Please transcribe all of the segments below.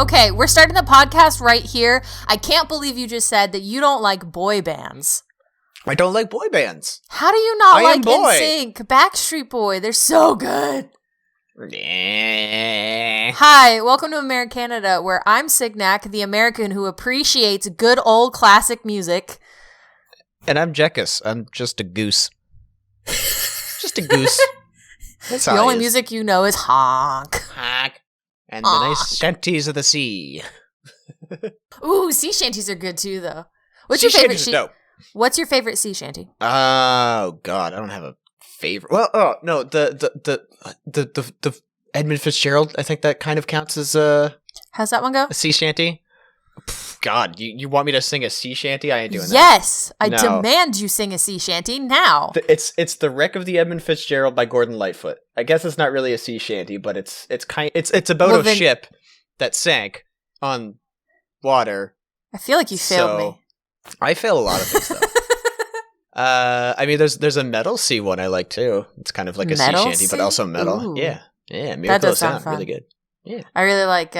Okay, we're starting the podcast right here. I can't believe you just said that you don't like boy bands. I don't like boy bands. How do you not like boy. NSYNC, Backstreet Boy? They're so good. Yeah. Hi, welcome to AmeriCanada, where I'm Signak, the American who appreciates good old classic music. And I'm Jekkus. I'm just a goose. Just a goose. That's The only music you know is honk. Honk. And the nice shanties of the sea. Ooh, sea shanties are good too, though. What's sea your favorite shanties are dope. What's your favorite sea shanty? Oh God, I don't have a favorite. Well, no, the Edmund Fitzgerald. I think that kind of counts as How's that one go? a sea shanty. God, you want me to sing a sea shanty? I ain't doing that. Yes, I No. demand you sing a sea shanty now. It's the Wreck of the Edmund Fitzgerald by Gordon Lightfoot. I guess it's not really a sea shanty, but it's about a ship that sank on water. I feel like you failed me. I fail a lot of things though. I mean, there's a metal sea one I like too. It's kind of like a sea shanty, but also metal. Ooh. Yeah. That does sound fun. Really good. Yeah, I really like.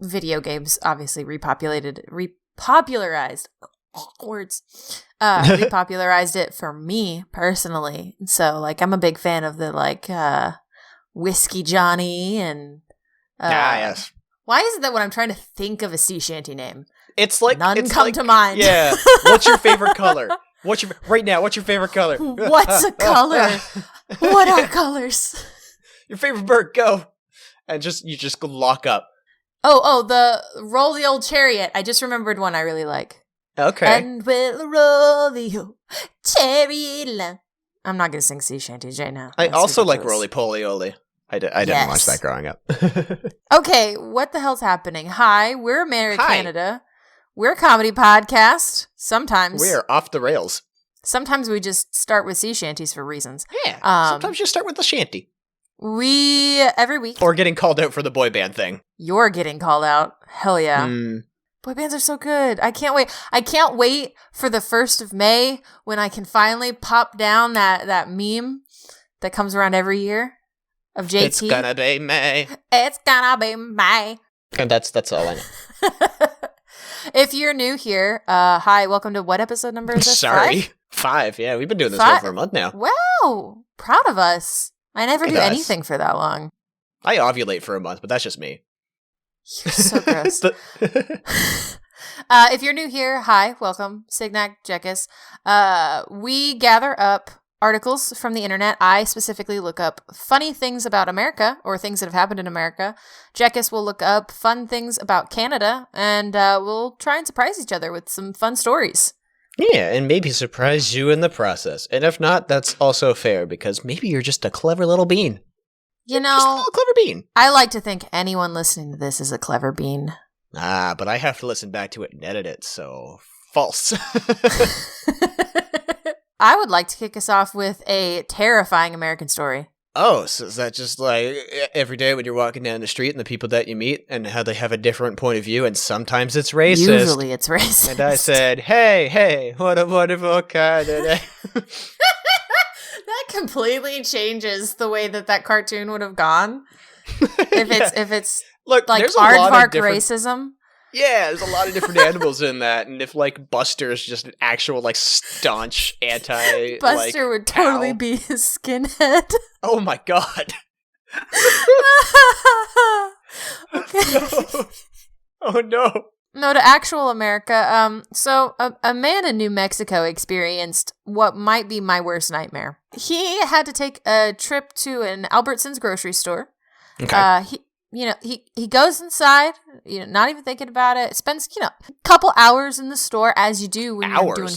Video games obviously repopularized repopularized it for me personally. So like, I'm a big fan of the Whiskey Johnny and. yes. Why is it that when I'm trying to think of a sea shanty name, None come to mind? Yeah. What's your favorite color? What's your favorite color? What's a color? What are colors? Your favorite bird? Go. And you just lock up. Oh, the Roll the Old Chariot. I just remembered one I really like. Okay. And we'll roll the old chariot. I'm not gonna sing sea shanties right now. I That's also ridiculous. like Roly Poly Oly. I didn't watch that growing up. Okay, what the hell's happening? Hi, we're AmeriCanada. We're a comedy podcast. Sometimes We're off the rails. Sometimes we just start with sea shanties for reasons. Yeah. Sometimes you start with the shanty. We every week. Or getting called out for the boy band thing. You're getting called out. Hell yeah. Boy bands are so good. I can't wait. I can't wait for the 1st of May when I can finally pop down that meme that comes around every year of JT. It's gonna be May. It's gonna be May. And that's all I know. If you're new here, hi, welcome to what episode number is this? Sorry. 5. Yeah, we've been doing this Five? for over a month now. Wow. Proud of us. I never Look do at us. anything for that long. I ovulate for a month, but that's just me. You're so gross. If you're new here, hi, welcome, Signak, Jekkus. We gather up articles from the internet. I specifically look up funny things about America or things that have happened in America. Jekkus will look up fun things about Canada, and we'll try and surprise each other with some fun stories. Yeah, and maybe surprise you in the process. And if not, that's also fair, because maybe you're just a clever little bean. You Just a know, little clever bean. I like to think anyone listening to this is a clever bean. But I have to listen back to it and edit it, so false. I would like to kick us off with a terrifying American story. Oh, so is that just like every day when you're walking down the street and the people that you meet and how they have a different point of view, and sometimes it's racist. Usually it's racist. And I said, hey, what a wonderful kind of day. That completely changes the way that cartoon would have gone. If it's Look, like there's a lot of aardvark different... racism. Yeah, there's a lot of different animals in that, and if like Buster's just an actual like staunch anti, Buster would totally cow. be his skinhead. Oh my god. Okay. Oh no. No, to actual America. So a man in New Mexico experienced what might be my worst nightmare. He had to take a trip to an Albertsons grocery store. Okay. He goes inside, not even thinking about it. Spends, a couple hours in the store, as you do when you're doing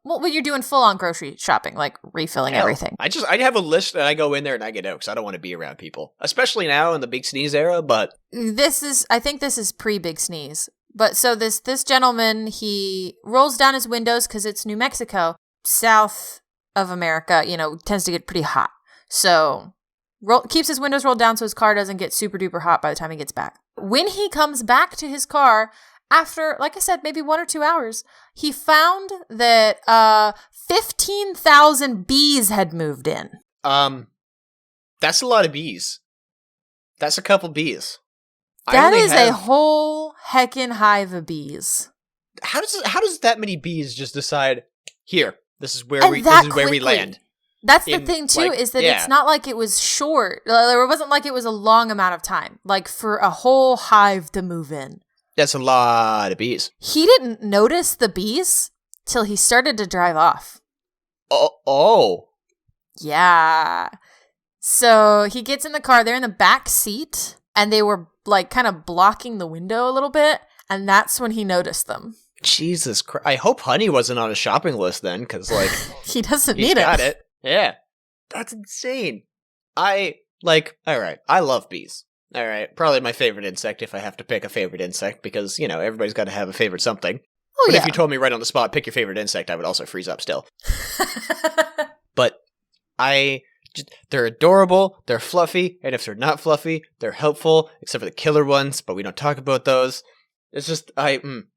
when you're doing full on grocery shopping, like refilling everything. I have a list and I go in there and I get out because I don't want to be around people, especially now in the big sneeze era. But I think this is pre big sneeze. But so this gentleman, he rolls down his windows because it's New Mexico, south of America. Tends to get pretty hot. So keeps his windows rolled down so his car doesn't get super duper hot by the time he gets back. When he comes back to his car, after, like I said, maybe 1 or 2 hours, he found that 15,000 bees had moved in. that's a lot of bees. That's a couple bees. That is a whole heckin' hive of bees. How does that many bees just decide, here, this is where we land? That's the thing too, is that it's not like it was short. It wasn't like it was a long amount of time. Like for a whole hive to move in. That's a lot of bees. He didn't notice the bees till he started to drive off. Oh. Yeah. So he gets in the car. They're in the back seat. And they were like kind of blocking the window a little bit. And that's when he noticed them. Jesus Christ. I hope honey wasn't on a shopping list then, because like... he doesn't need it. Got it. Yeah. That's insane. All right. I love bees. All right. Probably my favorite insect if I have to pick a favorite insect, because, everybody's got to have a favorite something. Oh, but if you told me right on the spot, pick your favorite insect, I would also freeze up still. But they're adorable, they're fluffy, and if they're not fluffy, they're helpful, except for the killer ones, but we don't talk about those. It's just,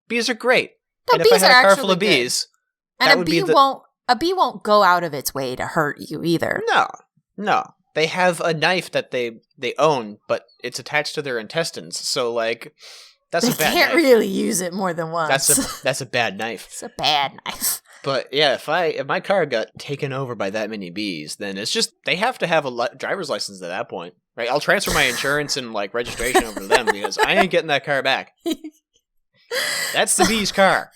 bees are great. No, and if I had a car full of bees, and a bee won't go out of its way to hurt you either. No. They have a knife that they own, but it's attached to their intestines, so like, that's a bad knife. They can't really use it more than once. That's a bad knife. It's a bad knife. But yeah, if my car got taken over by that many bees, then it's just, they have to have a driver's license at that point, right? I'll transfer my insurance and like registration over to them because I ain't getting that car back. That's the bee's car.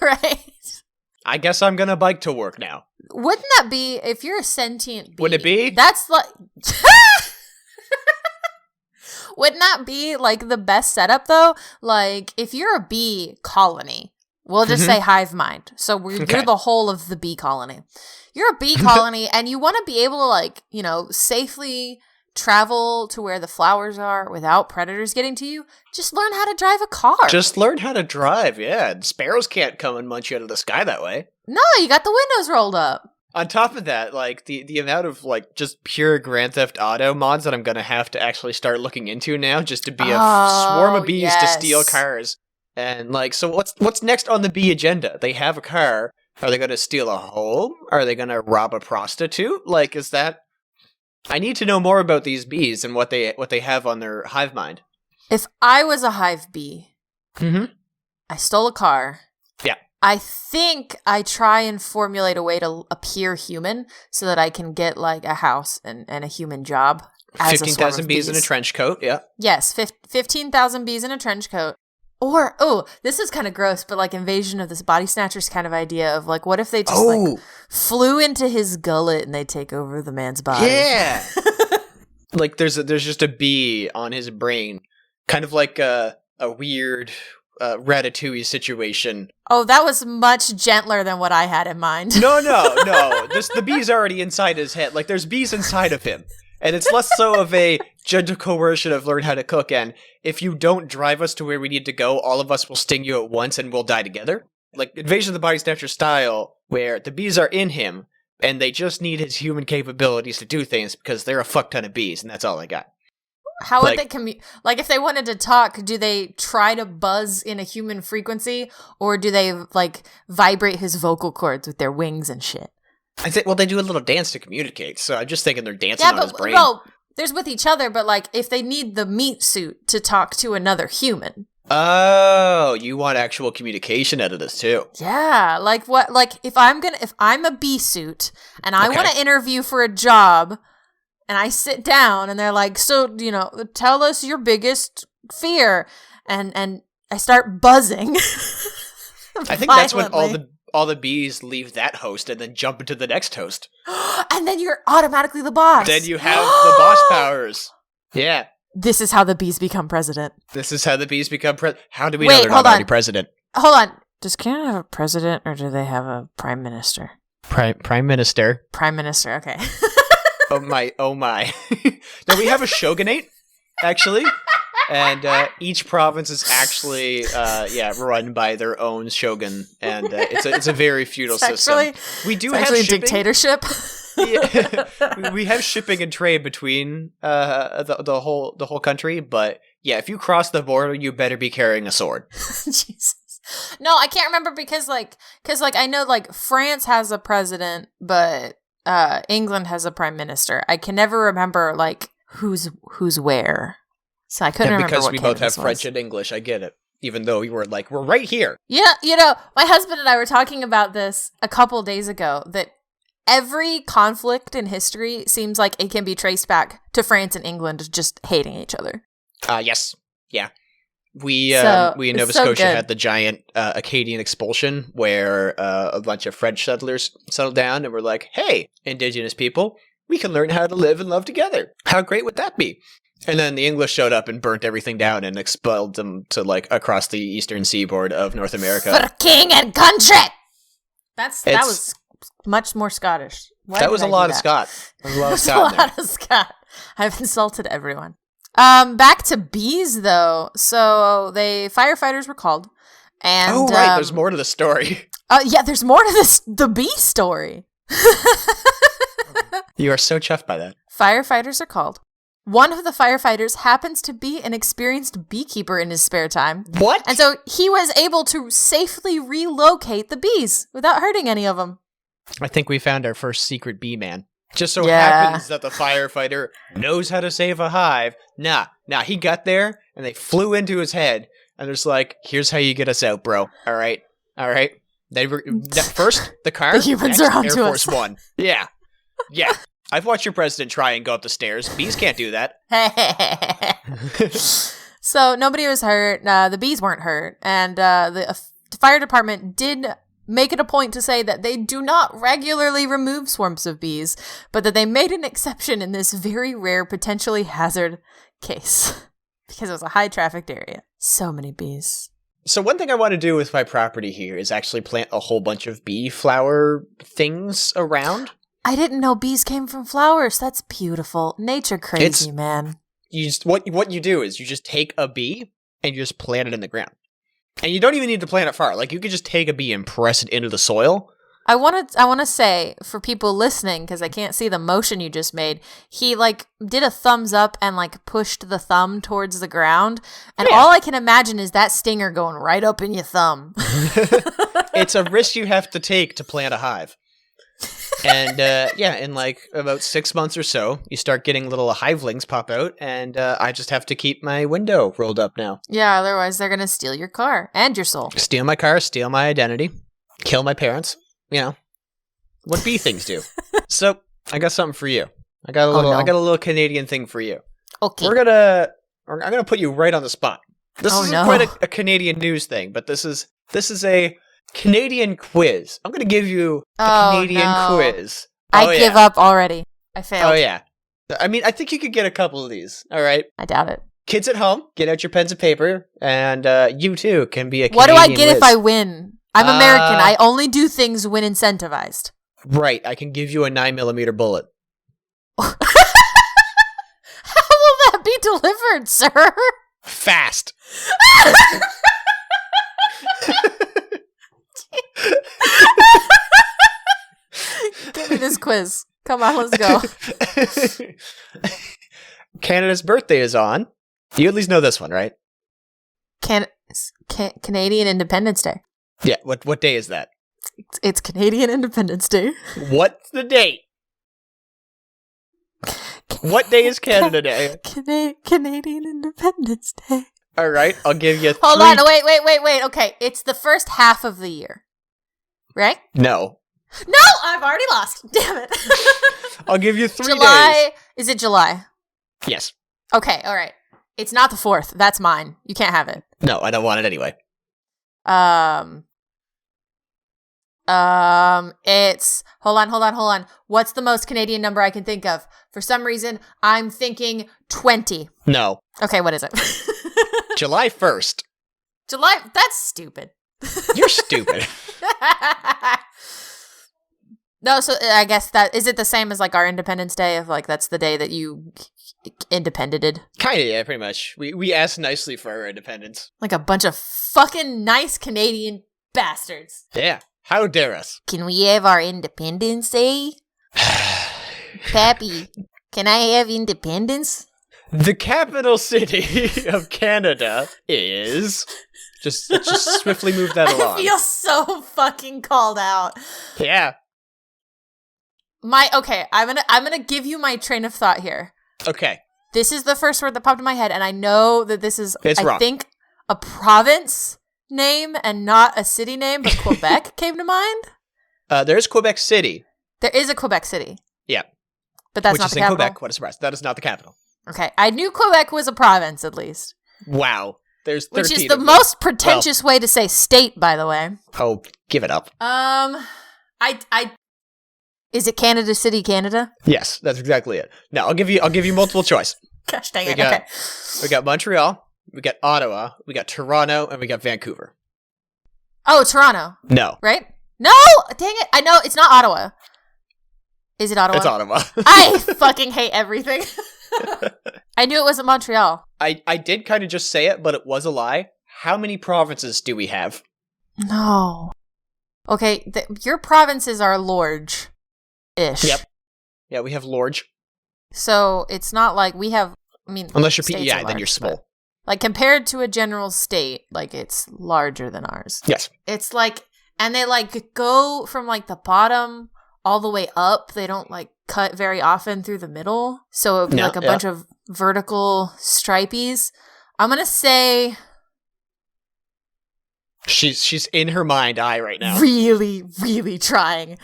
Right. I guess I'm gonna bike to work now. Wouldn't that be, if you're a sentient bee? Would it be? That's like... Wouldn't that be like the best setup though? Like if you're a bee colony, we'll just say hive mind. So you're the whole of the bee colony. You're a bee colony and you want to be able to safely travel to where the flowers are without predators getting to you. Just learn how to drive a car. Just learn how to drive, yeah. Sparrows can't come and munch you out of the sky that way. No, you got the windows rolled up. On top of that, like, the amount of, like, just pure Grand Theft Auto mods that I'm gonna have to actually start looking into now just to be a swarm of bees to steal cars. And, like, so what's next on the bee agenda? They have a car. Are they gonna steal a home? Are they gonna rob a prostitute? Like, is that... I need to know more about these bees and what they have on their hive mind. If I was a hive bee, I stole a car... Yeah. I think I try and formulate a way to appear human so that I can get like a house and a human job. 15,000 bees in a trench coat, yeah. Yes, 15,000 bees in a trench coat. Or, this is kind of gross, but like Invasion of the Body Snatchers kind of idea of like, what if they just like flew into his gullet and they take over the man's body? Yeah. Like there's just a bee on his brain, kind of like a weird... Ratatouille situation. Oh, that was much gentler than what I had in mind. No. The bee's already inside his head. Like, there's bees inside of him. And it's less so of a gentle coercion of learn how to cook, and if you don't drive us to where we need to go, all of us will sting you at once and we'll die together. Like, Invasion of the Body Snatcher style, where the bees are in him, and they just need his human capabilities to do things because they're a fuck ton of bees, and that's all they got. How would they commute? Like, if they wanted to talk, do they try to buzz in a human frequency, or do they like vibrate his vocal cords with their wings and shit? I think, well, they do a little dance to communicate, so I'm just thinking they're dancing on his brain. Well, there's with each other, but like, if they need the meat suit to talk to another human. Oh, you want actual communication out of this too? Yeah, like what? Like if I'm a bee suit and I want to interview for a job. And I sit down and they're like, so, tell us your biggest fear. And I start buzzing. I think that's when all the bees leave that host and then jump into the next host. And then you're automatically the boss. Then you have the boss powers. Yeah. This is how the bees become president. How do we know they're not already president? Hold on. Does Canada have a president or do they have a prime minister? Prime minister. Prime minister, okay. Oh my. No, we have a shogunate, actually. And each province is actually, run by their own shogun. And it's a very feudal system. We do have a dictatorship. Yeah, we have shipping and trade between the whole country. But yeah, if you cross the border, you better be carrying a sword. Jesus. No, I can't remember because I know like France has a president, but England has a prime minister. I can never remember like who's where. So I couldn't remember because what we both have cannabis French was. and English. I get it. Even though we were like, we're right here. Yeah, my husband and I were talking about this a couple days ago, that every conflict in history seems like it can be traced back to France and England just hating each other. Yes. Yeah. We in Nova Scotia had the giant Acadian expulsion where a bunch of French settlers settled down and were like, hey, Indigenous people, we can learn how to live and love together. How great would that be? And then the English showed up and burnt everything down and expelled them to like across the eastern seaboard of North America. For king and country! That was much more Scottish. That was a lot of Scott. There was a lot of Scott in there. Scott. I've insulted everyone. Back to bees, though. So firefighters were called. And, there's more to the story. Yeah, there's more to the bee story. You are so chuffed by that. Firefighters are called. One of the firefighters happens to be an experienced beekeeper in his spare time. What? And so he was able to safely relocate the bees without hurting any of them. I think we found our first secret bee man. Just so happens that the firefighter knows how to save a hive. Nah, he got there and they flew into his head and there's like, here's how you get us out, bro. All right. First, the car. The humans are onto Air Force us. One. Yeah. I've watched your president try and go up the stairs. Bees can't do that. So nobody was hurt. The bees weren't hurt. And the fire department did make it a point to say that they do not regularly remove swarms of bees, but that they made an exception in this very rare, potentially hazard case because it was a high-trafficked area. So many bees. So one thing I want to do with my property here is actually plant a whole bunch of bee flower things around. I didn't know bees came from flowers. That's beautiful. Nature crazy, man. You just what you do is you just take a bee and you just plant it in the ground. And you don't even need to plant it far. Like you could just take a bee and press it into the soil. I want to say for people listening, because I can't see the motion you just made, he like did a thumbs up and like pushed the thumb towards the ground. And all I can imagine is that stinger going right up in your thumb. It's a risk you have to take to plant a hive. And in like about 6 months or so, you start getting little hivelings pop out, and I just have to keep my window rolled up now. Yeah, otherwise they're going to steal your car and your soul. Steal my car, steal my identity, kill my parents. You know, what bee things do. So, I got something for you. I got a little Canadian thing for you. Okay. I'm gonna put you right on the spot. This isn't quite a Canadian news thing, but this is a Canadian quiz. I'm going to give you a Canadian quiz. I give up already. I failed. Oh, yeah. I mean, I think you could get a couple of these. All right. I doubt it. Kids at home, get out your pens and paper, and you too can be a Canadian What do I get if I win? I'm American. I only do things when incentivized. Right. I can give you a 9mm bullet. How will that be delivered, sir? Fast. Give me this quiz. Come on, let's go. Canada's birthday is on. You at least know this one, right? Canadian Independence Day. Yeah, what day is that? It's Canadian Independence Day. What's the date? What day is Canada Day? Canadian Independence Day. All right, I'll give you Hold on, wait. Okay, it's the first half of the year. Right? No, I've already lost. Damn it. I'll give you 3 July. days. Is it July? Yes. Okay, all right. It's not the 4th. That's mine. You can't have it. No, I don't want it anyway. It's hold on. What's the most Canadian number I can think of? For some reason, I'm thinking 20. No. Okay, what is it? July 1st. July? That's stupid. You're stupid. No, so I guess that is it the same as like our Independence Day of like that's the day that you independed? Kind of, yeah, pretty much. We asked nicely for our independence. Like a bunch of fucking nice Canadian bastards. Yeah. How dare us? Can we have our Independence Day? Pappy, can I have independence? The capital city of Canada is... Just swiftly move that along. I feel so fucking called out. Yeah. I'm gonna give you my train of thought here. Okay. This is the first word that popped in my head, and I know that this is, It's wrong. I think, a province name and not a city name, but Quebec came to mind. There is Quebec City. There is a Quebec City. Yeah. But that's Which not is the in capital. Quebec. What a surprise. That is not the capital. Okay. I knew Quebec was a province, at least. Wow. There's 13 Which is the of them. most pretentious way to say state, by the way. Oh, give it up. Is it Canada City, Canada? Yes, that's exactly it. Now, I'll give you multiple choice. Gosh dang We it. got- Okay. We got Montreal, we got Ottawa, we got Toronto, and we got Vancouver. Oh, Toronto, No, right? No! Dang it. I know it's not Ottawa. Is it Ottawa? it's Ottawa. I fucking hate everything. I knew it wasn't Montreal. I did kind of just say it, but it was a lie. How many provinces do we have? No. Okay, your provinces are large-ish. Yep. Yeah, we have large. So it's not like we have, I mean, Unless you're states yeah, are then you're large, small. but, like, compared to a general state, like, it's larger than ours. Yes. It's like, and they, like, go from, like, the bottom all the way up. They don't, like, cut very often through the middle. So it would be, like, a bunch of vertical stripies. I'm going to say... She's in her mind eye right now. Really, really trying.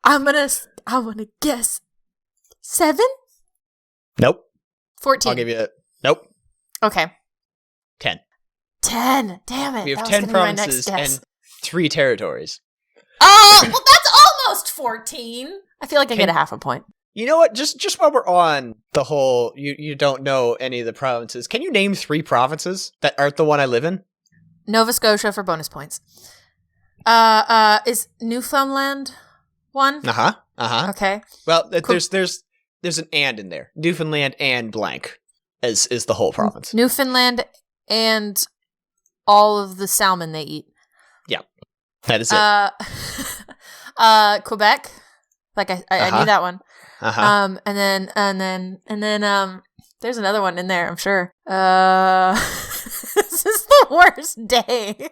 I'm gonna guess 7? Nope. 14. I'll give you nope. Okay. 10. 10. Damn it. We have That was 10 gonna be my next provinces guess. and 3 territories. Oh, well, that's almost 14. I feel like I get a half a point. You know what? Just while we're on the whole, you don't know any of the provinces. Can you name 3 provinces that aren't the one I live in? Nova Scotia for bonus points. Is Newfoundland one? Okay. Well, there's an and in there. Newfoundland and blank is the whole province. Newfoundland and all of the salmon they eat. Yeah, that is it. Quebec. Like I knew that one. And then there's another one in there, I'm sure. This is the worst day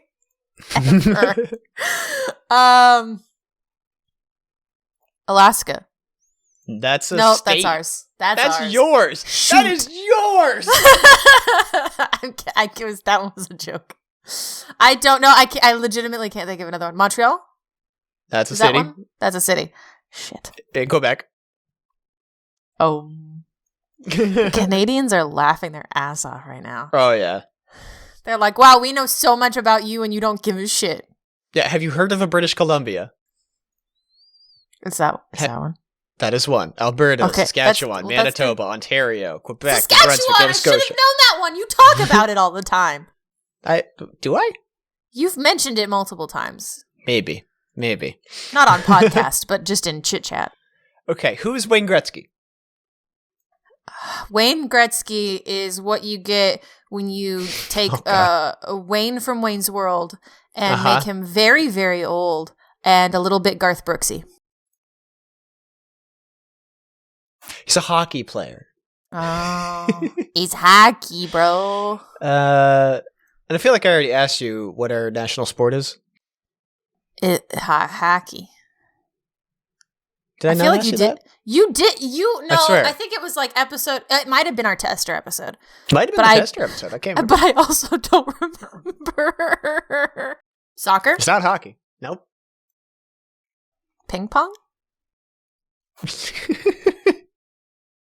ever. Alaska. That's a no, state. that's ours. That's ours. Yours. Shoot. That is yours. That one was a joke. I don't know. I legitimately can't think of another one. Montreal? That's a Is city. that one? That's a city. Shit. In Quebec. Oh. Canadians are laughing their ass off right now. Oh yeah. They're like, wow, we know so much about you and you don't give a shit. Yeah. Have you heard of a British Columbia? Is that one? That is one. Alberta, Okay, Saskatchewan, that's Manitoba, Ontario, Quebec, Saskatchewan! New Brunswick, I Nova should have known Scotia. that one. You talk about it all the time. Do I? You've mentioned it multiple times. Maybe. Not on podcast, but just in chit chat. Okay, who is Wayne Gretzky? Wayne Gretzky is what you get when you take Wayne from Wayne's World and make him very, very old and a little bit Garth Brooksy. He's a hockey player. Oh, he's hockey, bro. And I feel like I already asked you what our national sport is. Hockey. Did I feel not like ask you you did. that? You did. No, I swear. I think it was like episode. It might have been our tester episode. Might have been the tester episode. I can't remember. But I also don't remember. Soccer? It's not hockey. Nope. Ping pong?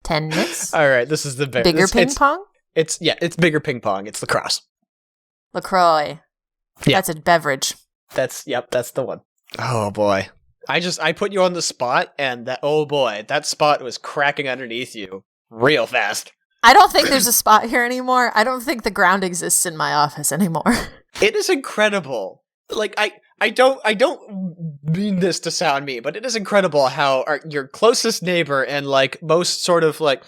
Tennis? All right, this is the bigger ping pong? It's bigger ping pong. It's lacrosse. LaCroix. Yeah. That's a beverage. That's the one. Oh boy. I put you on the spot and that spot was cracking underneath you real fast. I don't think there's a spot here anymore. I don't think the ground exists in my office anymore. It is incredible. Like I don't mean this to sound mean, but it is incredible how your closest neighbor and like most sort of like,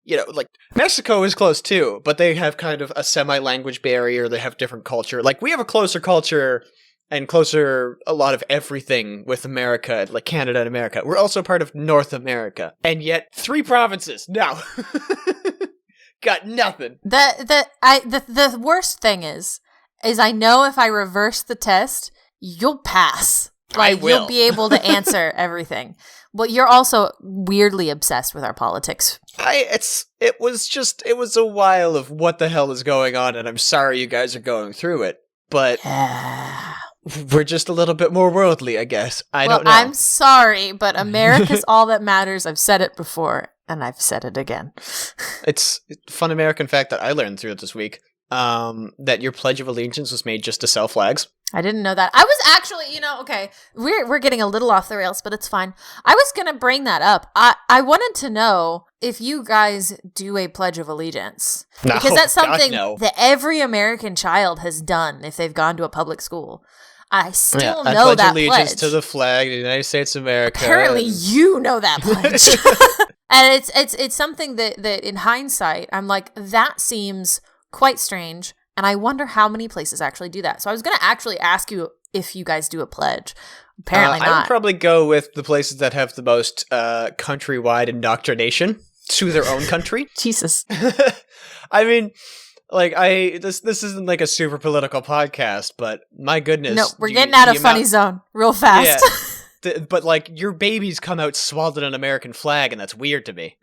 you know, like Mexico is close too, but they have kind of a semi-language barrier. They have different culture. Like we have a closer culture and closer a lot of everything with America, like Canada and America. We're also part of North America. And yet 3 provinces. No. Got nothing. The worst thing is I know if I reverse the test, you'll pass. I will. You'll be able to answer everything. Well, you're also weirdly obsessed with our politics. It was a while of what the hell is going on, and I'm sorry you guys are going through it, but we're just a little bit more worldly, I guess. I don't know. I'm sorry, but America's all that matters. I've said it before, and I've said it again. It's a fun American fact that I learned through it this week, that your Pledge of Allegiance was made just to sell flags. I didn't know that. I was actually, okay, we're getting a little off the rails, but it's fine. I was going to bring that up. I wanted to know if you guys do a Pledge of Allegiance. No, because that's something God, no. that every American child has done if they've gone to a public school. I still I know pledge that allegiance pledge. to the flag of the United States of America. Apparently you know that pledge. And it's something that in hindsight, I'm like, that seems quite strange. And I wonder how many places actually do that. So I was going to actually ask you if you guys do a pledge. Apparently not. I would probably go with the places that have the most countrywide indoctrination to their own country. Jesus. I mean, like, this isn't like a super political podcast, but my goodness. No, we're getting out of funny zone real fast. Yeah, but like, your babies come out swaddled in an American flag, and that's weird to me.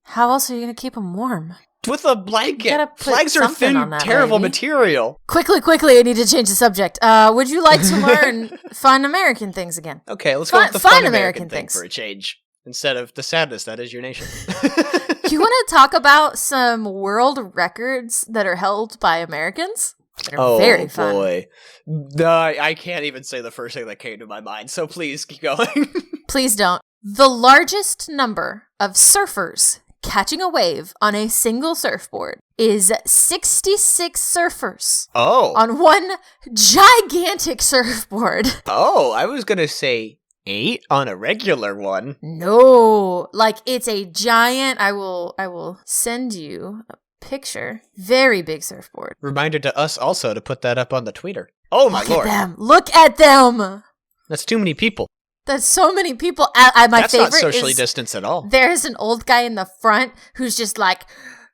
How else are you going to keep them warm? With a blanket. Flags are thin, terrible material. Quickly, I need to change the subject. Would you like to learn fun American things again? Okay, let's go with the fun American thing for a change, instead of the sadness that is your nation. Do you want to talk about some world records that are held by Americans? They're very fun. Boy. No, I can't even say the first thing that came to my mind, so please keep going. Please don't. The largest number of surfers catching a wave on a single surfboard is 66 surfers. Oh. On one gigantic surfboard. Oh, I was going to say 8 on a regular one. No, like it's a giant. I will send you a picture. Very big surfboard. Reminder to us also to put that up on the Twitter. Oh my lord. Look at them. That's too many people. That's so many people. My That's favorite not socially is distanced at all. There's an old guy in the front who's just like,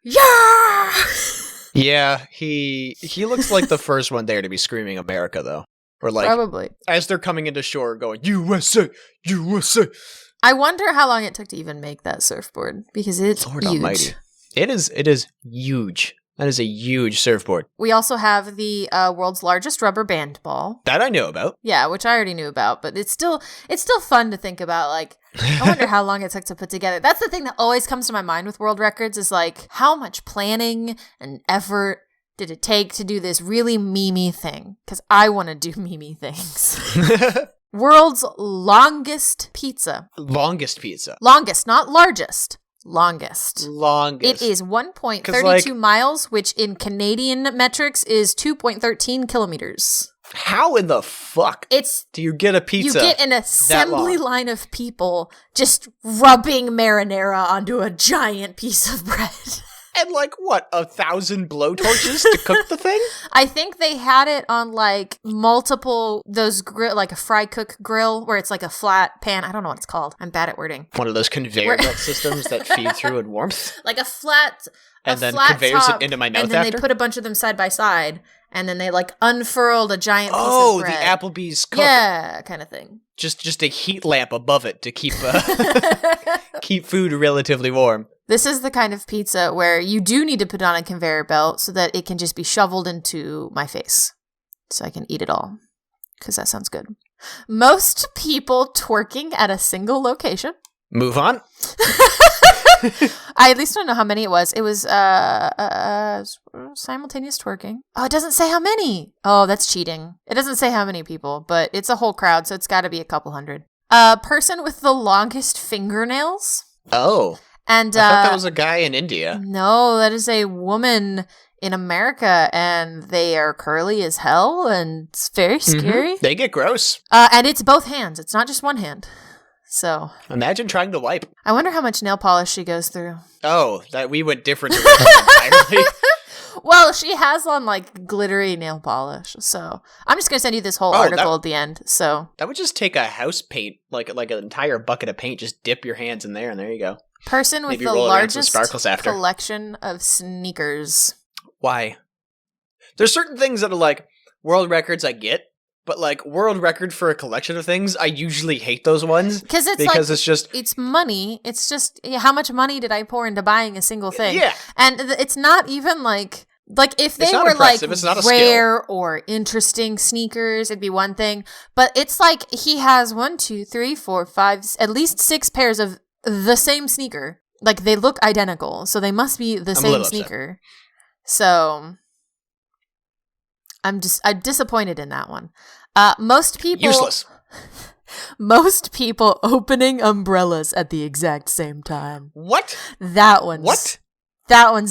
yeah. Yeah, he looks like the first one there to be screaming America, though. Or like, probably as they're coming into shore, going USA, USA. I wonder how long it took to even make that surfboard because it's Lord huge. Almighty. It is huge. That is a huge surfboard. We also have the world's largest rubber band ball. That I know about. Yeah, which I already knew about, but it's still fun to think about. Like, I wonder how long it took to put together. That's the thing that always comes to my mind with world records is like, how much planning and effort did it take to do this really memey thing? Because I want to do memey things. World's longest pizza. Longest pizza. Longest, not largest. Longest. Longest. It is 1.32 miles, which in Canadian metrics is 2.13 kilometers. How in the fuck do you get a pizza? You get an assembly line of people just rubbing marinara onto a giant piece of bread. And like, what, 1,000 blowtorches to cook the thing? I think they had it on like multiple, those grill, like a fry cook grill where it's like a flat pan. I don't know what it's called. I'm bad at wording. One of those conveyor belt systems that feed through in warmth? Like a flat and then flat conveyors top, it into my mouth and then after? They put a bunch of them side by side, and then they like unfurled a giant piece of bread. Oh, the Applebee's cook. Yeah, kind of thing. Just a heat lamp above it to keep keep food relatively warm. This is the kind of pizza where you do need to put on a conveyor belt so that it can just be shoveled into my face so I can eat it all, because that sounds good. Most people twerking at a single location. Move on. I at least don't know how many it was. It was simultaneous twerking. Oh, it doesn't say how many. Oh, that's cheating. It doesn't say how many people, but it's a whole crowd, so it's got to be a couple hundred. Person with the longest fingernails. Oh. And I thought that was a guy in India. No, that is a woman in America, and they are curly as hell, and it's very scary. Mm-hmm. They get gross. And it's both hands. It's not just one hand. So imagine trying to wipe. I wonder how much nail polish she goes through. Oh, that we went different entirely. Well, she has on like glittery nail polish, so I'm just gonna send you this whole article at the end. So that would just take a house paint, like an entire bucket of paint. Just dip your hands in there, and there you go. Person with the largest collection of sneakers. Why? There's certain things that are like world records. I get. But like world record for a collection of things, I usually hate those ones because it's just it's money. It's just how much money did I pour into buying a single thing? Yeah, and it's not even like if they were like rare or interesting sneakers, it'd be one thing. But it's like he has 1, 2, 3, 4, 5, at least 6 pairs of the same sneaker. Like they look identical, so they must be the same sneaker. So I'm disappointed in that one. Most people useless. Most people opening umbrellas at the exact same time. What? That one's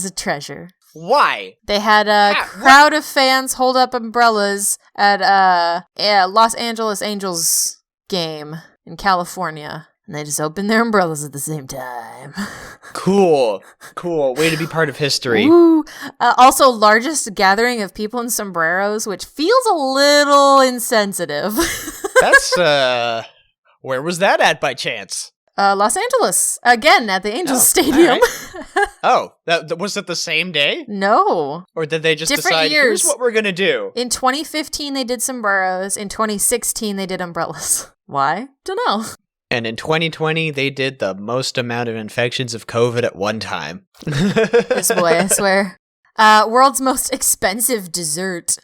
a treasure. Why? They had a crowd of fans hold up umbrellas at a Los Angeles Angels game in California. And they just opened their umbrellas at the same time. Cool. Way to be part of history. Ooh. Also, largest gathering of people in sombreros, which feels a little insensitive. That's, where was that at by chance? Los Angeles. Again, at the Angels Stadium. Right. Oh, was it the same day? No. Or did they just Different decide, years. Here's what we're going to do? In 2015, they did sombreros. In 2016, they did umbrellas. Why? Don't know. And in 2020, they did the most amount of infections of COVID at one time. This boy, I swear. World's most expensive dessert.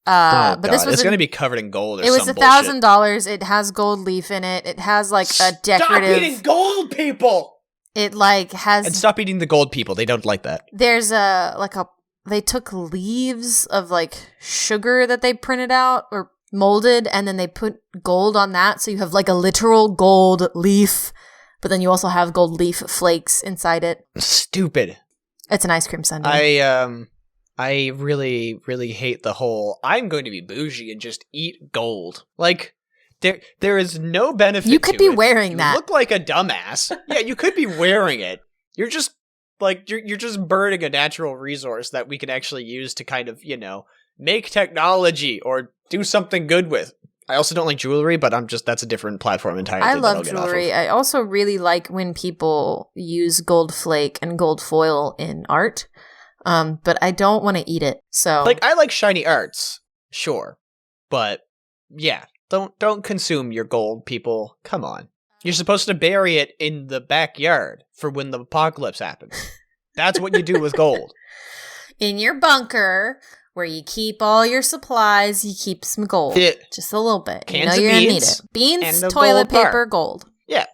But this was it's going to be covered in gold or something. It was $1,000. It has gold leaf in it. It has like a decorative... Stop eating gold, people! It like has... And stop eating the gold, people. They don't like that. There's they took leaves of like sugar that they printed out or molded, and then they put gold on that, so you have like a literal gold leaf, but then you also have gold leaf flakes inside it. Stupid. It's an ice cream sundae. I really, really hate the whole I'm going to be bougie and just eat gold. Like, there is no benefit to it. You could be wearing that. You look like a dumbass. Yeah, you could be wearing it. You're just, like, you're just burning a natural resource that we can actually use to kind of, make technology or do something good with. I also don't like jewelry, but that's a different platform entirely. I love jewelry. I also really like when people use gold flake and gold foil in art. But I don't want to eat it. So like I like shiny arts, sure. But yeah, don't consume your gold, people. Come on. You're supposed to bury it in the backyard for when the apocalypse happens. That's what you do with gold. In your bunker where you keep all your supplies, you keep some gold. Just a little bit. Cans you're of going to need it. Beans, toilet paper, gold. Yeah.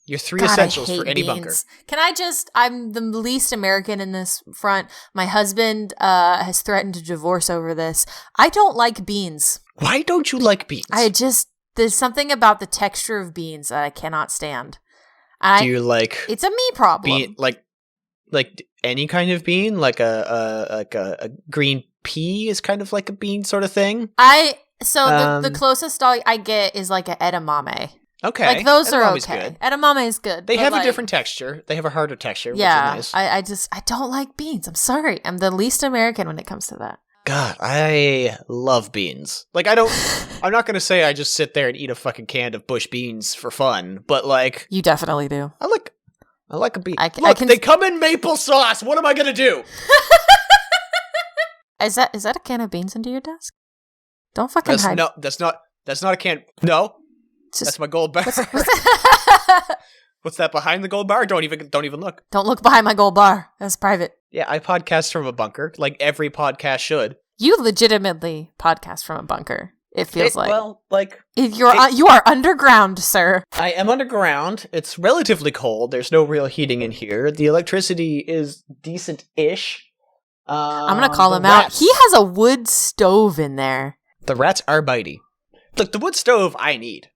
Your 3 essentials for any beans. bunker. I'm the least American in this front. My husband has threatened to divorce over this. I don't like beans. Why don't you like beans? There's something about the texture of beans that I cannot stand. Do you like... It's a me problem. Like any kind of bean? Like a green pea is kind of like a bean sort of thing? The closest I get is like an edamame. Okay. Like those are okay. Good. Edamame is good. They have a different texture. They have a harder texture, which is nice. I don't like beans. I'm sorry. I'm the least American when it comes to that. God, I love beans. Like I'm not going to say I just sit there and eat a fucking can of bush beans for fun, but like you definitely do. I like a bean. They come in maple sauce. What am I going to do? Is that a can of beans under your desk? Don't fucking hide. No, that's not a can. No. That's my gold bar. What's that behind the gold bar? Don't even look. Don't look behind my gold bar. That's private. Yeah, I podcast from a bunker, like every podcast should. You legitimately podcast from a bunker. It feels like. Well, like you are underground, sir. I am underground. It's relatively cold. There's no real heating in here. The electricity is decent-ish. I'm gonna call him out. He has a wood stove in there. The rats are bitey. Look, the wood stove I need.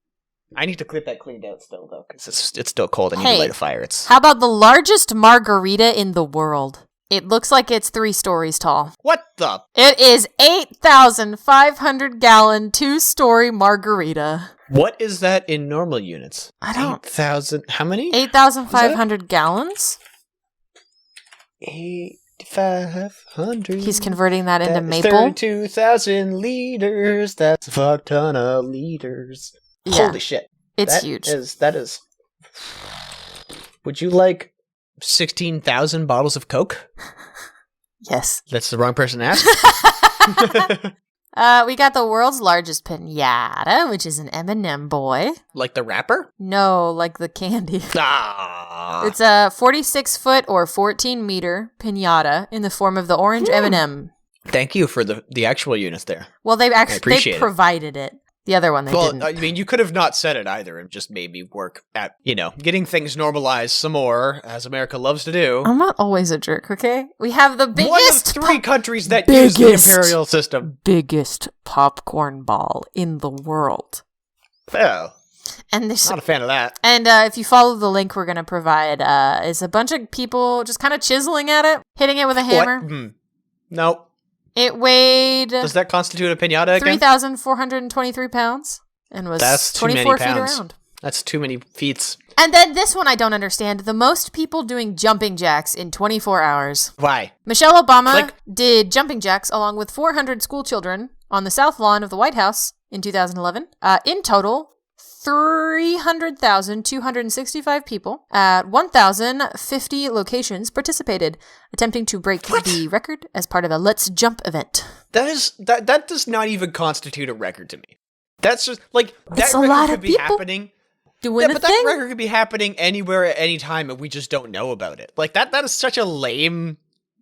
I need to get that cleaned out still, though, because it's still cold. I need to light a fire. How about the largest margarita in the world? It looks like it's 3 stories tall. What the? It is 8,500-gallon, 2-story margarita. What is that in normal units? I don't... 8,000... How many? 8,500 gallons? 8,500... He's converting that into maple. 32,000 liters. That's a fuck ton of liters. Yeah. Holy shit. It's huge. That is... Would you like 16,000 bottles of Coke? Yes. That's the wrong person to ask. We got the world's largest pinata, which is an M&M boy. Like the rapper? No, like the candy. Ah. It's a 46-foot or 14-meter pinata in the form of the orange M&M. Thank you for the actual units there. Well, they provided it. The other one they didn't. I mean, you could have not said it either and just made me work at, getting things normalized some more, as America loves to do. I'm not always a jerk, okay? We have the biggest... One of three countries that use the imperial system. Biggest popcorn ball in the world. Oh. And there's not a fan of that. And if you follow the link we're going to provide, is a bunch of people just kind of chiseling at it, hitting it with a hammer. What? Nope. It weighed... Does that constitute a pinata again? 3,423 pounds and was 24 feet around. That's too many feet. And then this one I don't understand. The most people doing jumping jacks in 24 hours. Why? Michelle Obama did jumping jacks along with 400 school children on the South Lawn of the White House in 2011. In total, 300,265 people at 1,050 locations participated, attempting to break the record as part of a Let's Jump event. That does not even constitute a record to me. That's just like it's that a record lot could of be people happening. But that record could be happening anywhere at any time, and we just don't know about it. Like that is such a lame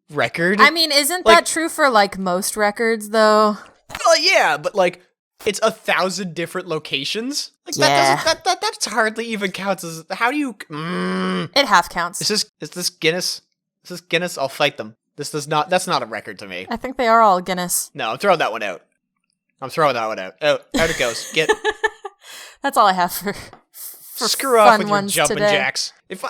record. I mean, isn't that true for like most records, though? Well, yeah, but like. It's 1,000 different locations. Like that hardly even counts as. How do you? It half counts. Is this Guinness? Is this Guinness? I'll fight them. This does not. That's not a record to me. I think they are all Guinness. No, I'm throwing that one out. Out it goes. Get. That's all I have for screw off with your jumping jacks. If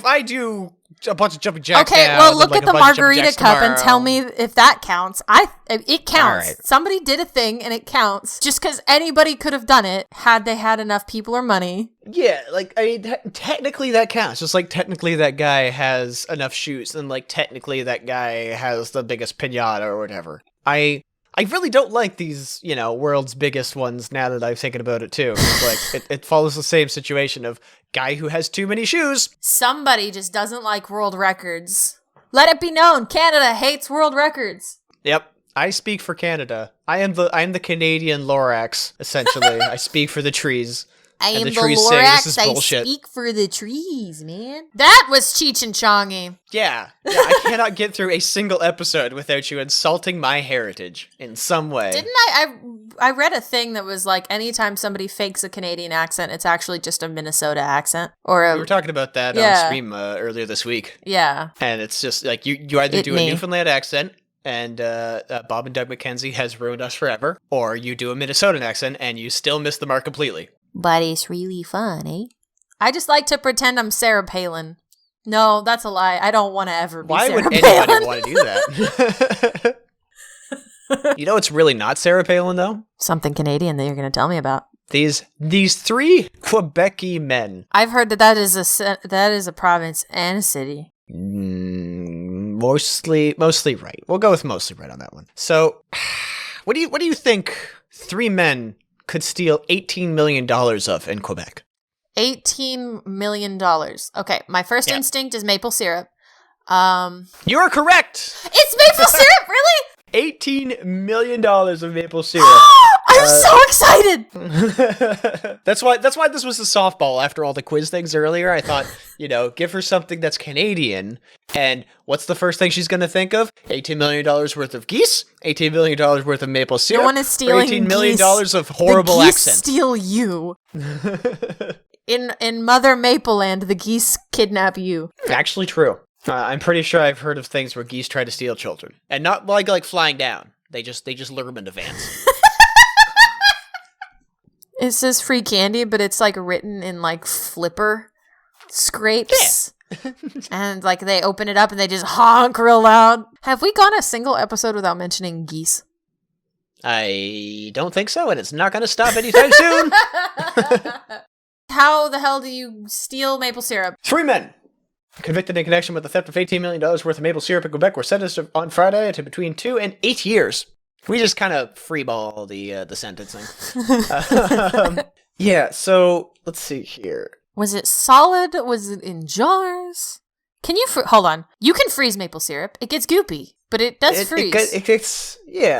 I do a bunch of jumping jacks. Okay, now, well, look at the margarita cup tomorrow. and tell me if that counts. It counts. Right. Somebody did a thing and it counts. Just because anybody could have done it had they had enough people or money. Yeah, technically that counts. Just like technically that guy has enough shoes, and like technically that guy has the biggest pinata or whatever. I really don't like these, world's biggest ones now that I've thinking about it too. It's like, it follows the same situation of guy who has too many shoes. Somebody just doesn't like world records. Let it be known, Canada hates world records. Yep. I speak for Canada. I am the Canadian Lorax, essentially. I speak for the trees. I am the Lorax, I speak for the trees, man. That was Cheech and Chongy. Yeah, I cannot get through a single episode without you insulting my heritage in some way. Didn't I read a thing that was like, anytime somebody fakes a Canadian accent, it's actually just a Minnesota accent. We were talking about that on stream earlier this week. Yeah. And it's just like, you either do a Newfoundland accent, and Bob and Doug McKenzie has ruined us forever, or you do a Minnesotan accent and you still miss the mark completely. But it's really fun, eh? I just like to pretend I'm Sarah Palin. No, that's a lie. I don't want to ever be Sarah Palin. Why would anybody want to do that? You know what's really not Sarah Palin, though? Something Canadian that you're going to tell me about. These three Quebec-y men. I've heard that is a province and a city. Mostly right. We'll go with mostly right on that one. So, what do you think three men could steal $18 million of in Quebec? $18 million. Okay, my first instinct is maple syrup. You're correct! It's maple syrup, really? $18 million of maple syrup. I'm so excited! That's why this was a softball after all the quiz things earlier. I thought, give her something that's Canadian. And what's the first thing she's going to think of? $18 million worth of geese? $18 million worth of maple syrup? No one is stealing $18 million of horrible the geese accents. Steal you. In Mother Maple Land, the geese kidnap you. Actually true. I'm pretty sure I've heard of things where geese try to steal children. And not like flying down. They just lure them into vans. It says free candy, but it's like written in like flipper scrapes. Yeah. And like they open it up and they just honk real loud. Have we gone a single episode without mentioning geese? I don't think so, and it's not going to stop anytime soon. How the hell do you steal maple syrup? Three men convicted in connection with the theft of $18 million worth of maple syrup in Quebec were sentenced on Friday to between 2 and 8 years. We just kind of freeball the sentencing. Yeah, so let's see here. Was it solid? Was it in jars? Can you hold on? You can freeze maple syrup. It gets goopy, but it does freeze. It gets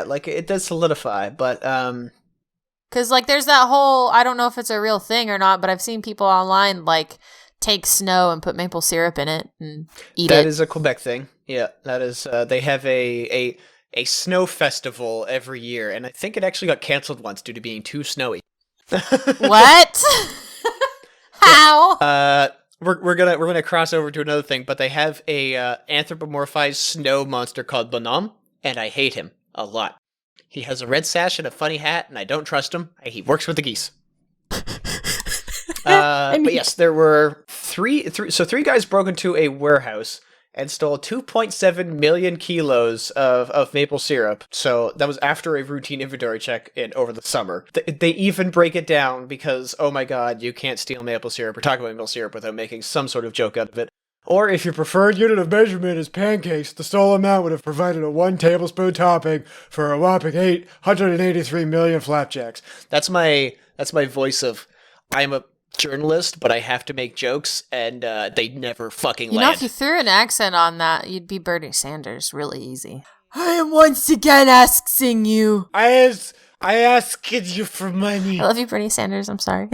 like it does solidify, but because like there's that whole, I don't know if it's a real thing or not, but I've seen people online like take snow and put maple syrup in it and eat it. That is a Quebec thing. Yeah, that is. They have a snow festival every year, and I think it actually got canceled once due to being too snowy. What? How? We're gonna cross over to another thing, but they have a anthropomorphized snow monster called Bonhomme, and I hate him a lot. He has a red sash and a funny hat, and I don't trust him. He works with the geese. But yes, there were three guys broke into a warehouse and stole 2.7 million kilos of maple syrup. So that was after a routine inventory check over the summer. They even break it down because, oh my god, you can't steal maple syrup or talk about maple syrup without making some sort of joke out of it. Or if your preferred unit of measurement is pancakes, the stolen amount would have provided a 1 tablespoon topping for a whopping 883 million flapjacks. That's my voice of, I'm a journalist, but I have to make jokes, and they never fucking land. You know, if you threw an accent on that, you'd be Bernie Sanders really easy. I am once again asking you. I asked you for money. I love you, Bernie Sanders. I'm sorry.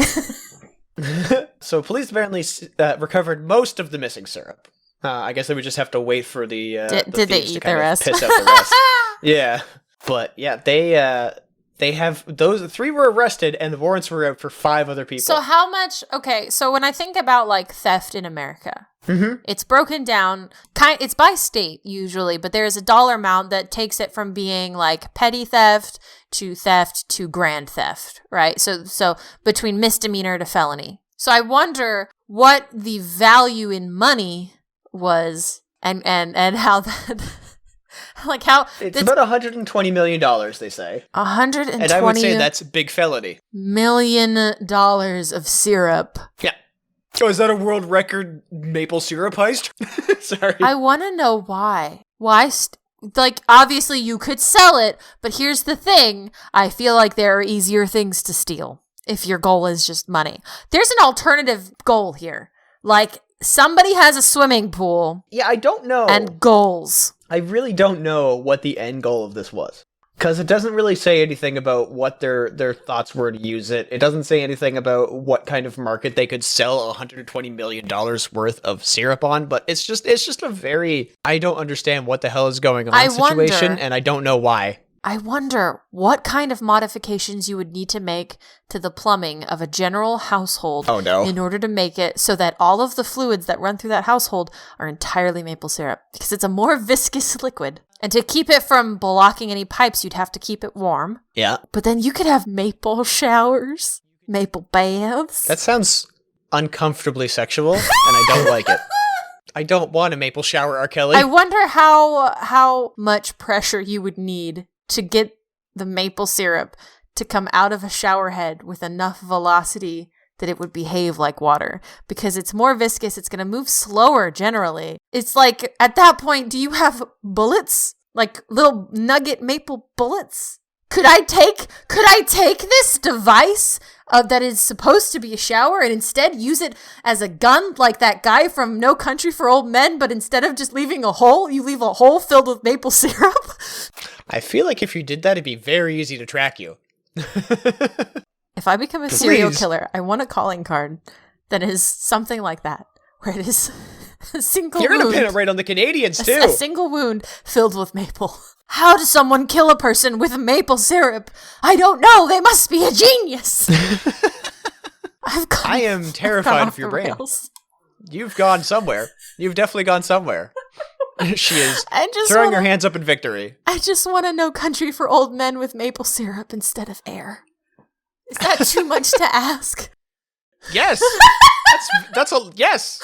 So police apparently recovered most of the missing syrup. I guess they would just have to wait for the did they eat the rest? Piss out the rest. Yeah, but yeah, they have those 3 were arrested, and the warrants were out for 5 other people. So how much? Okay, so when I think about like theft in America, it's broken down. It's by state usually, but there is a dollar amount that takes it from being like petty theft to grand theft, right? So between misdemeanor to felony. So I wonder what the value in money was, and how that. Like how it's about $120 million, they say. 120, and I would say that's a big felony. $1 million of syrup. Yeah. Oh, is that a world record maple syrup heist? Sorry. I want to know why. Why? Like, obviously you could sell it, but here's the thing. I feel like there are easier things to steal if your goal is just money. There's an alternative goal here. Like, somebody has a swimming pool. Yeah, I don't know. And goals. I really don't know what the end goal of this was. Because it doesn't really say anything about what their thoughts were to use it. It doesn't say anything about what kind of market they could sell $120 million worth of syrup on. But it's just a very, I don't understand what the hell is going on situation, and I don't know why. I wonder what kind of modifications you would need to make to the plumbing of a general household in order to make it so that all of the fluids that run through that household are entirely maple syrup, because it's a more viscous liquid. And to keep it from blocking any pipes, you'd have to keep it warm. Yeah. But then you could have maple showers, maple baths. That sounds uncomfortably sexual, and I don't like it. I don't want a maple shower, R. Kelly. I wonder how much pressure you would need to get the maple syrup to come out of a shower head with enough velocity that it would behave like water. Because it's more viscous, it's going to move slower generally. It's like, at that point, do you have bullets? Like little nugget maple bullets? Could I take this device that is supposed to be a shower and instead use it as a gun like that guy from No Country for Old Men, but instead of just leaving a hole, you leave a hole filled with maple syrup? I feel like if you did that, it'd be very easy to track you. If I become a serial killer, I want a calling card that is something like that, where it is a single wound. You're going to pin it right on the Canadians, too. A single wound filled with maple. How does someone kill a person with maple syrup? I don't know. They must be a genius. I am terrified of your brain. Rails. You've gone somewhere. You've definitely gone somewhere. She is throwing her hands up in victory. I just want to know Country for Old Men with maple syrup instead of air. Is that too much to ask? Yes. That's a yes.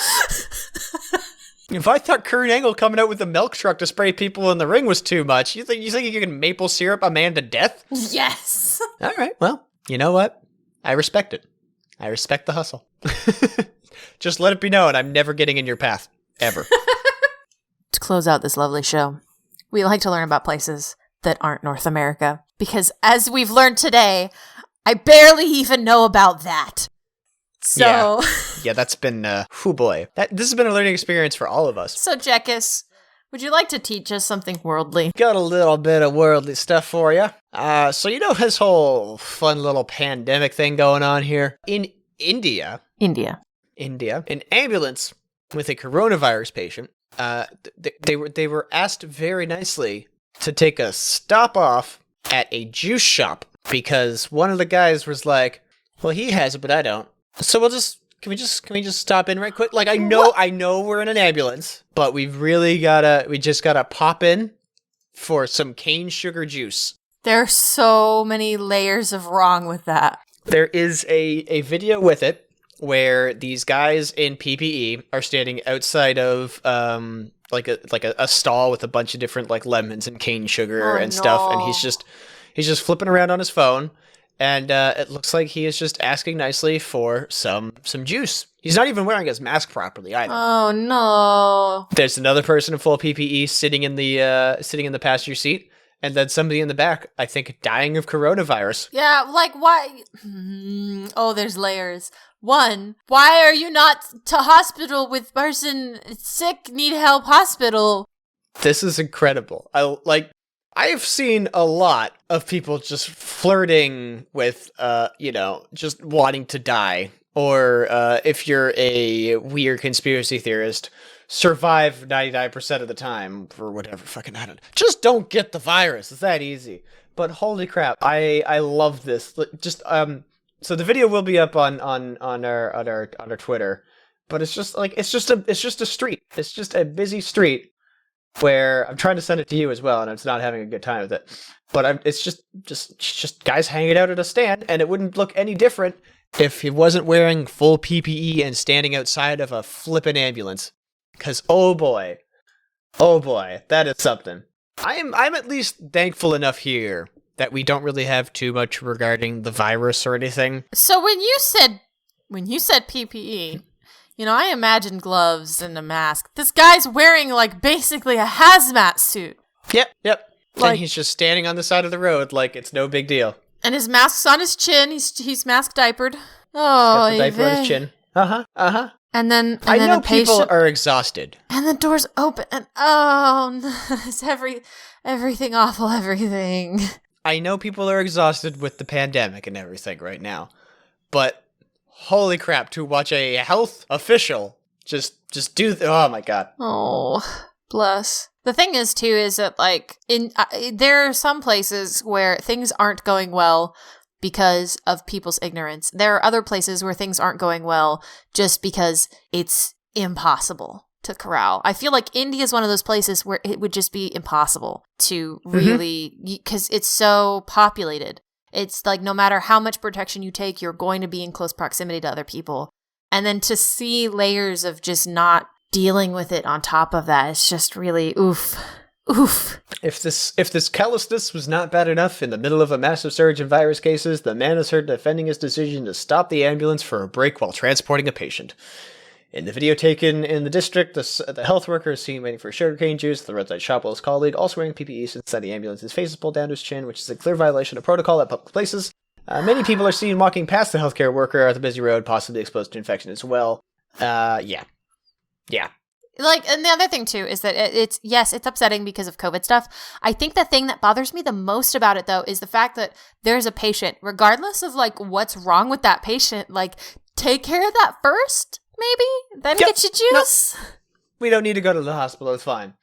If I thought Kurt Angle coming out with a milk truck to spray people in the ring was too much, you think you can maple syrup a man to death? Yes. All right. Well, you know what? I respect it. I respect the hustle. Just let it be known I'm never getting in your path. Ever. To close out this lovely show, we like to learn about places that aren't North America. Because as we've learned today, I barely even know about that. So yeah, that's been boy. This has been a learning experience for all of us. So Jekkus, would you like to teach us something worldly? Got a little bit of worldly stuff for you. So you know this whole fun little pandemic thing going on here in India, an ambulance with a coronavirus patient. They were asked very nicely to take a stop off at a juice shop because one of the guys was like, "Well, he has it, but I don't. So can we just stop in right quick? Like, I know we're in an ambulance, but we just gotta pop in for some cane sugar juice." There are so many layers of wrong with that. There is a video with it where these guys in PPE are standing outside of like a stall with a bunch of different like lemons and cane sugar and stuff, and he's just flipping around on his phone. And it looks like he is just asking nicely for some juice. He's not even wearing his mask properly either. Oh no! There's another person in full PPE sitting in the passenger seat, and then somebody in the back, I think, dying of coronavirus. Yeah, like why? Oh, there's layers. One, why are you not to hospital with person sick, need help hospital? This is incredible. I've seen a lot of people just flirting with, just wanting to die. Or if you're a weird conspiracy theorist, survive 99% of the time for whatever fucking, I don't know. Just don't get the virus. It's that easy. But holy crap, I love this. Just so the video will be up on our Twitter. But it's just a street. It's just a busy street. Where I'm trying to send it to you as well, and I'm not having a good time with it. But it's just guys hanging out at a stand, and it wouldn't look any different if he wasn't wearing full PPE and standing outside of a flippin' ambulance. Because oh boy, that is something. I'm at least thankful enough here that we don't really have too much regarding the virus or anything. So when you said PPE. I imagine gloves and a mask. This guy's wearing, like, basically a hazmat suit. Yep. Like, and he's just standing on the side of the road like it's no big deal. And his mask's on his chin. He's mask diapered. Oh, got the diaper on his chin. And then I know a patient, people are exhausted. And the door's open. And oh, no, it's everything awful, everything. I know people are exhausted with the pandemic and everything right now. But holy crap, to watch a health official just do oh my god. Oh, bless. The thing is too is that like there are some places where things aren't going well because of people's ignorance. There are other places where things aren't going well just because it's impossible to corral. I feel like India is one of those places where it would just be impossible to really, because it's so populated. It's like no matter how much protection you take, you're going to be in close proximity to other people. And then to see layers of just not dealing with it on top of that, it's just really oof. If this callousness was not bad enough, in the middle of a massive surge in virus cases, the man is heard defending his decision to stop the ambulance for a break while transporting a patient. In the video taken in the district, the health worker is seen waiting for sugarcane juice. The roadside shop while his colleague, also wearing PPE inside the ambulance, his face is pulled down to his chin, which is a clear violation of protocol at public places. Many people are seen walking past the healthcare worker at the busy road, possibly exposed to infection as well. Yeah. Like, and the other thing too is that it's upsetting because of COVID stuff. I think the thing that bothers me the most about it though is the fact that there's a patient, regardless of like what's wrong with that patient, like take care of that first. Maybe? Then get your juice? No, we don't need to go to the hospital, it's fine.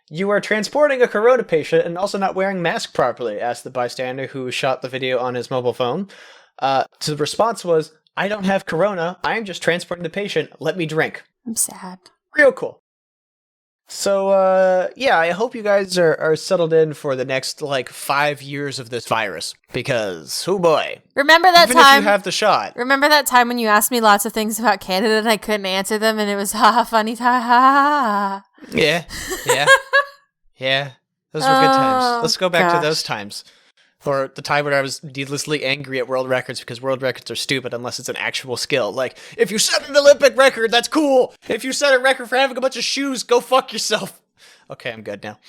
You are transporting a corona patient and also not wearing mask properly, asked the bystander who shot the video on his mobile phone. So the response was, I don't have corona, I'm just transporting the patient, let me drink. I'm sad. Real cool. So, I hope you guys are settled in for the next, 5 years of this virus. Because, oh boy. Remember that Even time? if you have the shot. Remember that time when you asked me lots of things about Canada and I couldn't answer them and it was funny time? Yeah. Yeah. Those were good times. Let's go back to those times. Or the time when I was needlessly angry at world records because world records are stupid unless it's an actual skill. Like, if you set an Olympic record, that's cool. If you set a record for having a bunch of shoes, go fuck yourself. Okay, I'm good now.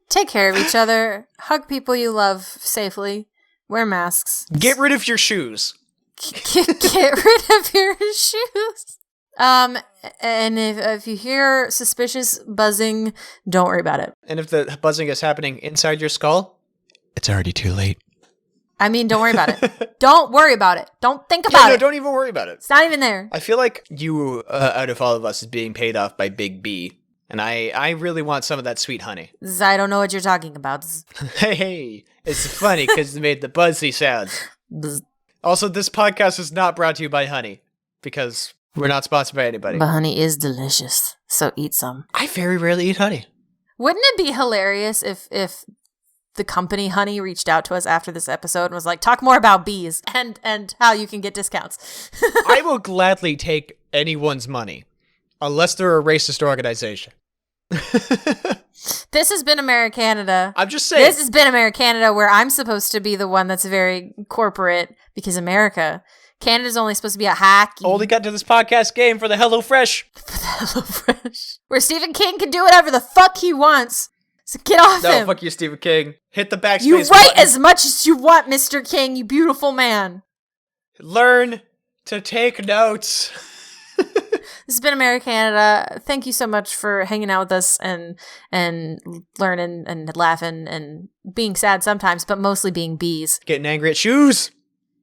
Take care of each other. Hug people you love safely. Wear masks. Get rid of your shoes. Get rid of your shoes. And if you hear suspicious buzzing, don't worry about it. And if the buzzing is happening inside your skull, it's already too late. I mean, don't worry about it. Don't worry about it. Don't think about it. Don't even worry about it. It's not even there. I feel like you, out of all of us, is being paid off by Big B. And I really want some of that sweet honey. I don't know what you're talking about. Hey, it's funny because it made the buzzy sounds. Also, this podcast is not brought to you by honey because we're not sponsored by anybody. But honey is delicious, so eat some. I very rarely eat honey. Wouldn't it be hilarious if the company Honey reached out to us after this episode and was like, talk more about bees and how you can get discounts? I will gladly take anyone's money, unless they're a racist organization. This has been AmeriCanada. I'm just saying. This has been AmeriCanada, where I'm supposed to be the one that's very corporate because Canada's only supposed to be a hacky. Only got to this podcast game for the HelloFresh. For the HelloFresh. Where Stephen King can do whatever the fuck he wants. So get off him. No, fuck you, Stephen King. Hit the backspace You write button. As much as you want, Mr. King, you beautiful man. Learn to take notes. This has been AmeriCanada. Thank you so much for hanging out with us and learning and laughing and being sad sometimes, but mostly being bees. Getting angry at shoes.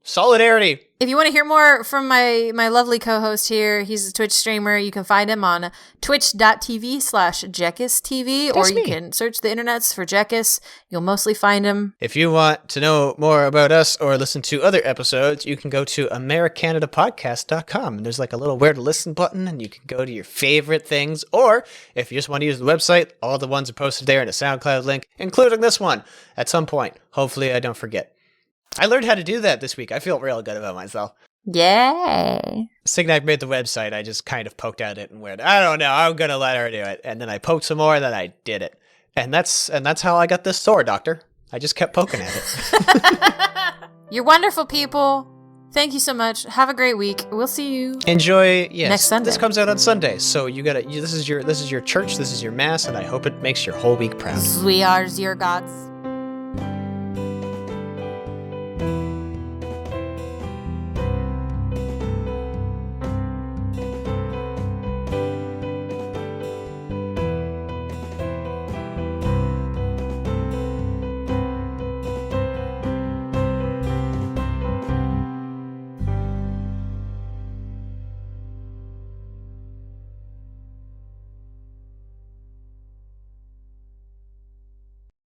Solidarity. If you want to hear more from my lovely co-host here, he's a Twitch streamer. You can find him on twitch.tv/JekkusTV, or you can search the internets for Jekkus. You'll mostly find him. If you want to know more about us or listen to other episodes, you can go to AmeriCanadaPodcast.com, and there's like a little where to listen button, and you can go to your favorite things. Or if you just want to use the website, all the ones are posted there in a SoundCloud link, including this one at some point. Hopefully I don't forget. I learned how to do that this week. I feel real good about myself. Yay. Signak made the website. I just kind of poked at it and went, I don't know, I'm going to let her do it. And then I poked some more, and then I did it. And that's how I got this sore, Doctor. I just kept poking at it. You're wonderful people. Thank you so much. Have a great week. We'll see you. Enjoy. Yes, next Sunday. This comes out on Sunday, so this is your church. This is your mass, and I hope it makes your whole week proud. We are your gods.